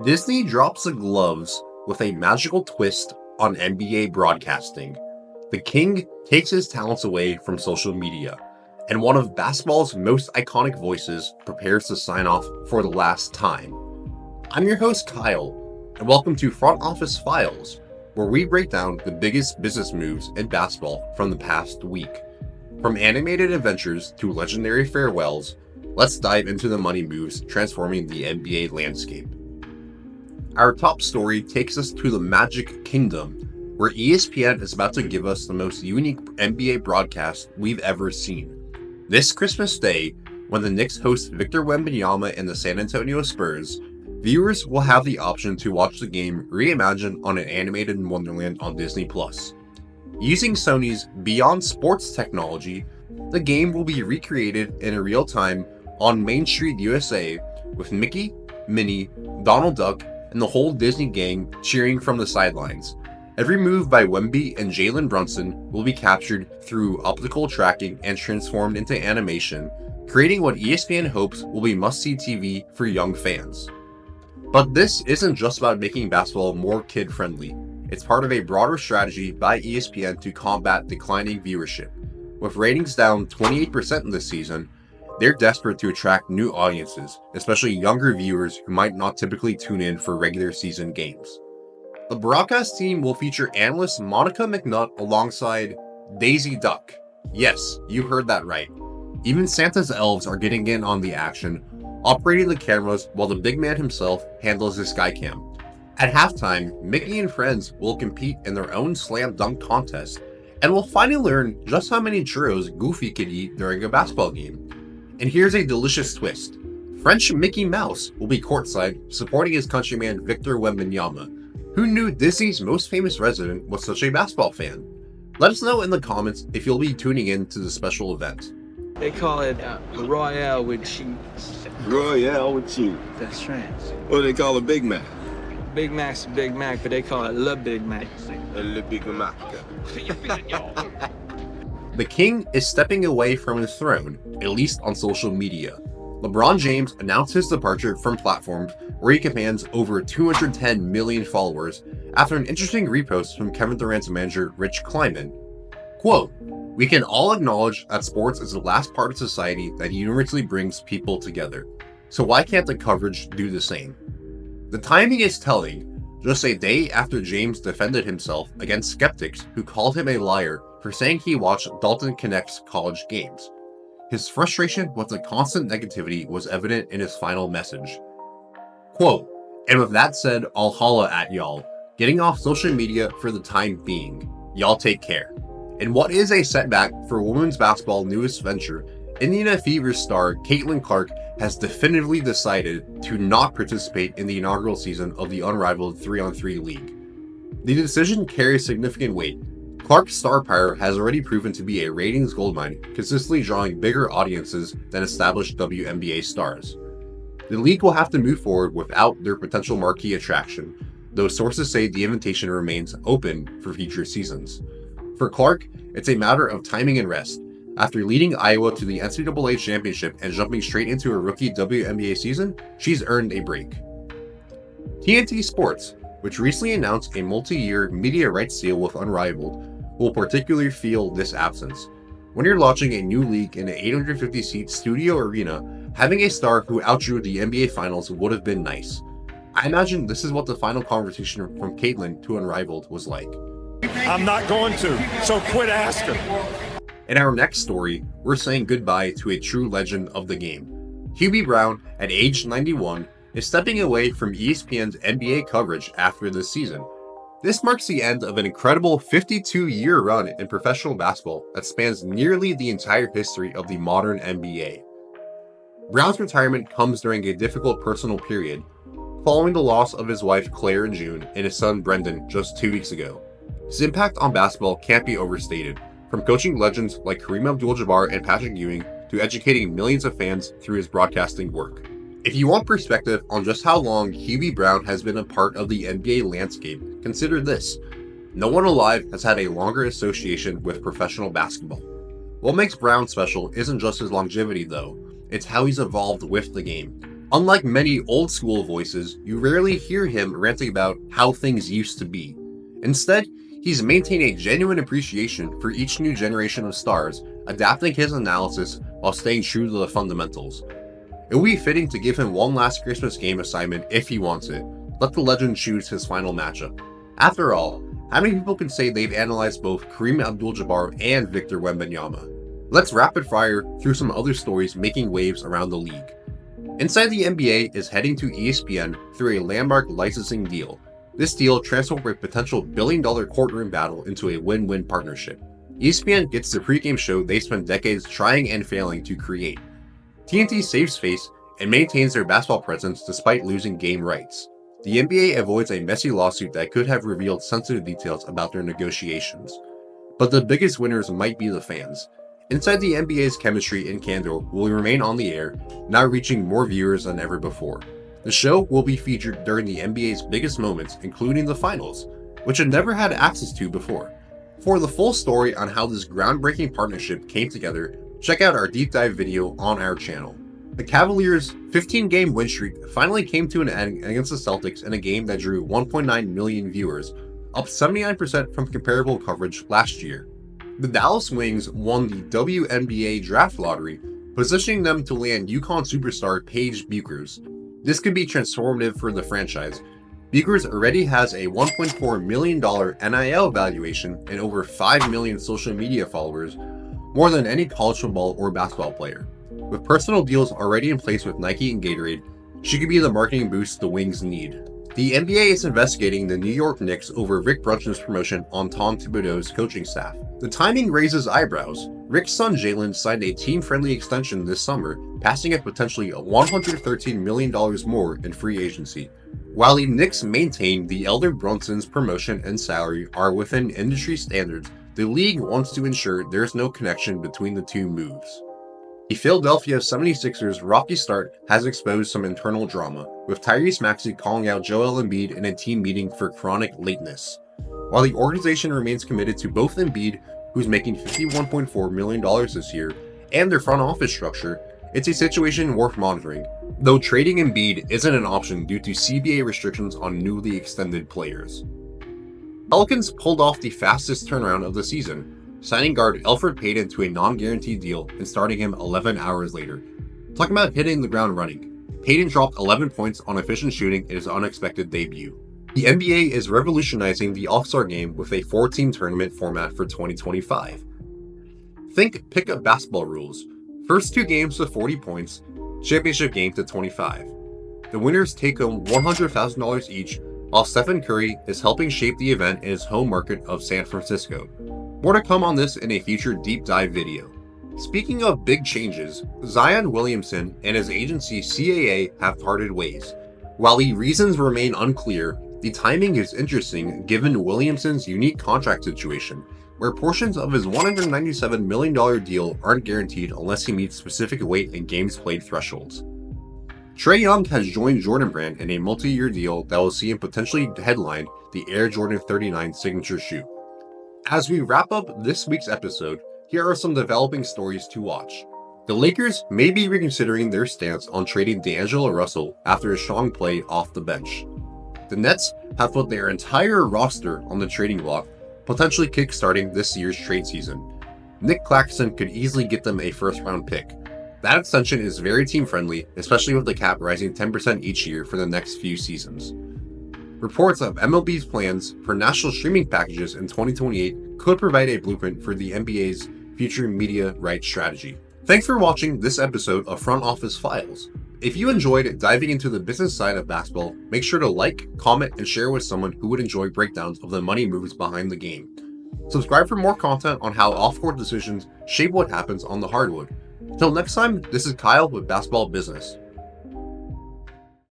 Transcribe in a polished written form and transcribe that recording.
Disney drops the gloves with a magical twist on NBA broadcasting. The king takes his talents away from social media, and one of basketball's most iconic voices prepares to sign off for the last time. I'm your host, Kyle, and welcome to Front Office Files, where we break down the biggest business moves in basketball from the past week. From animated adventures to legendary farewells, let's dive into the money moves transforming the NBA landscape. Our top story takes us to the Magic Kingdom, where ESPN is about to give us the most unique NBA broadcast we've ever seen. This Christmas Day, when the Knicks host Victor Wembanyama and the San Antonio Spurs, viewers will have the option to watch the game reimagined on an animated wonderland on Disney+. Using Sony's Beyond Sports technology, the game will be recreated in real time on Main Street, USA, with Mickey, Minnie, Donald Duck, and the whole Disney gang cheering from the sidelines. Every move by Wemby and Jalen Brunson will be captured through optical tracking and transformed into animation, creating what ESPN hopes will be must-see TV for young fans. But this isn't just about making basketball more kid-friendly. It's part of a broader strategy by ESPN to combat declining viewership. With ratings down 28% this season, they're desperate to attract new audiences, especially younger viewers who might not typically tune in for regular season games. The broadcast team will feature analyst Monica McNutt alongside Daisy Duck. Yes, you heard that right. Even Santa's elves are getting in on the action, operating the cameras while the big man himself handles the skycam. At halftime, Mickey and friends will compete in their own slam dunk contest, and we'll finally learn just how many churros Goofy could eat during a basketball game. And here's a delicious twist. French Mickey Mouse will be courtside supporting his countryman Victor Wembanyama. Who knew Disney's most famous resident was such a basketball fan? Let us know in the comments if you'll be tuning in to the special event. They call it Royale with cheese. Royale with cheese. That's right. What do they call a Big Mac? Big Mac's a Big Mac, but they call it Le Big Mac. Le Big Mac. The king is stepping away from his throne, at least on social media. LeBron James announced his departure from platforms where he commands over 210 million followers after an interesting repost from Kevin Durant's manager Rich Kleiman. Quote, "We can all acknowledge that sports is the last part of society that universally brings people together. So why can't the coverage do the same?" The timing is telling, just a day after James defended himself against skeptics who called him a liar for saying he watched Dalton Connect's college games. His frustration with the constant negativity was evident in his final message. Quote, "And with that said, I'll holla at y'all. Getting off social media for the time being. Y'all take care." In what is a setback for women's basketball newest venture, Indiana Fever star Caitlin Clark has definitively decided to not participate in the inaugural season of the Unrivaled 3-on-3 league. The decision carries significant weight. Clark's star power has already proven to be a ratings goldmine, consistently drawing bigger audiences than established WNBA stars. The league will have to move forward without their potential marquee attraction, though sources say the invitation remains open for future seasons. For Clark, it's a matter of timing and rest. After leading Iowa to the NCAA championship and jumping straight into a rookie WNBA season, she's earned a break. TNT Sports, which recently announced a multi-year media rights deal with Unrivaled, will particularly feel this absence. When you're launching a new league in an 850-seat studio arena, having a star who outdrew the NBA Finals would have been nice. I imagine this is what the final conversation from Caitlin to Unrivaled was like. I'm not going to, so quit asking. In our next story, we're saying goodbye to a true legend of the game. Hubie Brown, at age 91, is stepping away from ESPN's NBA coverage after this season. This marks the end of an incredible 52-year run in professional basketball that spans nearly the entire history of the modern NBA. Brown's retirement comes during a difficult personal period, following the loss of his wife Claire in June and his son Brendan just 2 weeks ago. His impact on basketball can't be overstated, from coaching legends like Kareem Abdul-Jabbar and Patrick Ewing to educating millions of fans through his broadcasting work. If you want perspective on just how long Hubie Brown has been a part of the NBA landscape, consider this. No one alive has had a longer association with professional basketball. What makes Brown special isn't just his longevity though, it's how he's evolved with the game. Unlike many old school voices, you rarely hear him ranting about how things used to be. Instead, he's maintained a genuine appreciation for each new generation of stars, adapting his analysis while staying true to the fundamentals. It would be fitting to give him one last Christmas game assignment if he wants it. Let the legend choose his final matchup. After all, how many people can say they've analyzed both Kareem Abdul-Jabbar and Victor Wembanyama? Let's rapid fire through some other stories making waves around the league. Inside the NBA is heading to ESPN through a landmark licensing deal. This deal transformed a potential billion-dollar courtroom battle into a win-win partnership. ESPN gets the pregame show they spent decades trying and failing to create. TNT saves face and maintains their basketball presence despite losing game rights. The NBA avoids a messy lawsuit that could have revealed sensitive details about their negotiations. But the biggest winners might be the fans. Inside the NBA's chemistry and candor will remain on the air, now reaching more viewers than ever before. The show will be featured during the NBA's biggest moments, including the finals, which it never had access to before. For the full story on how this groundbreaking partnership came together, check out our deep dive video on our channel. The Cavaliers' 15-game win streak finally came to an end against the Celtics in a game that drew 1.9 million viewers, up 79% from comparable coverage last year. The Dallas Wings won the WNBA draft lottery, positioning them to land UConn superstar Paige Bueckers. This could be transformative for the franchise. Bueckers already has a $1.4 million NIL valuation and over 5 million social media followers, more than any college football or basketball player. With personal deals already in place with Nike and Gatorade, she could be the marketing boost the Wings need. The NBA is investigating the New York Knicks over Rick Brunson's promotion on Tom Thibodeau's coaching staff. The timing raises eyebrows. Rick's son Jalen signed a team-friendly extension this summer, passing at potentially $113 million more in free agency. While the Knicks maintain the elder Brunson's promotion and salary are within industry standards, the league wants to ensure there's no connection between the two moves. The Philadelphia 76ers' rocky start has exposed some internal drama, with Tyrese Maxey calling out Joel Embiid in a team meeting for chronic lateness. While the organization remains committed to both Embiid, who's making $51.4 million this year, and their front office structure, it's a situation worth monitoring, though trading Embiid isn't an option due to CBA restrictions on newly extended players. Pelicans pulled off the fastest turnaround of the season, signing guard Elfrid Payton to a non-guaranteed deal and starting him 11 hours later. Talking about hitting the ground running, Payton dropped 11 points on efficient shooting in his unexpected debut. The NBA is revolutionizing the All-Star game with a 4-team tournament format for 2025. Think pickup basketball rules. First 2 games to 40 points, championship game to 25. The winners take home $100,000 each, while Stephen Curry is helping shape the event in his home market of San Francisco. More to come on this in a future deep dive video. Speaking of big changes, Zion Williamson and his agency CAA have parted ways. While the reasons remain unclear, the timing is interesting given Williamson's unique contract situation, where portions of his $197 million deal aren't guaranteed unless he meets specific weight and games played thresholds. Trae Young has joined Jordan Brand in a multi-year deal that will see him potentially headline the Air Jordan 39 signature shoe. As we wrap up this week's episode, here are some developing stories to watch. The Lakers may be reconsidering their stance on trading D'Angelo Russell after his strong play off the bench. The Nets have put their entire roster on the trading block, potentially kickstarting this year's trade season. Nick Claxton could easily get them a first-round pick. That extension is very team-friendly, especially with the cap rising 10% each year for the next few seasons. Reports of MLB's plans for national streaming packages in 2028 could provide a blueprint for the NBA's future media rights strategy. Thanks for watching this episode of Front Office Files. If you enjoyed diving into the business side of basketball, make sure to like, comment, and share with someone who would enjoy breakdowns of the money moves behind the game. Subscribe for more content on how off-court decisions shape what happens on the hardwood. Until next time, this is Kyle with Basketball Business.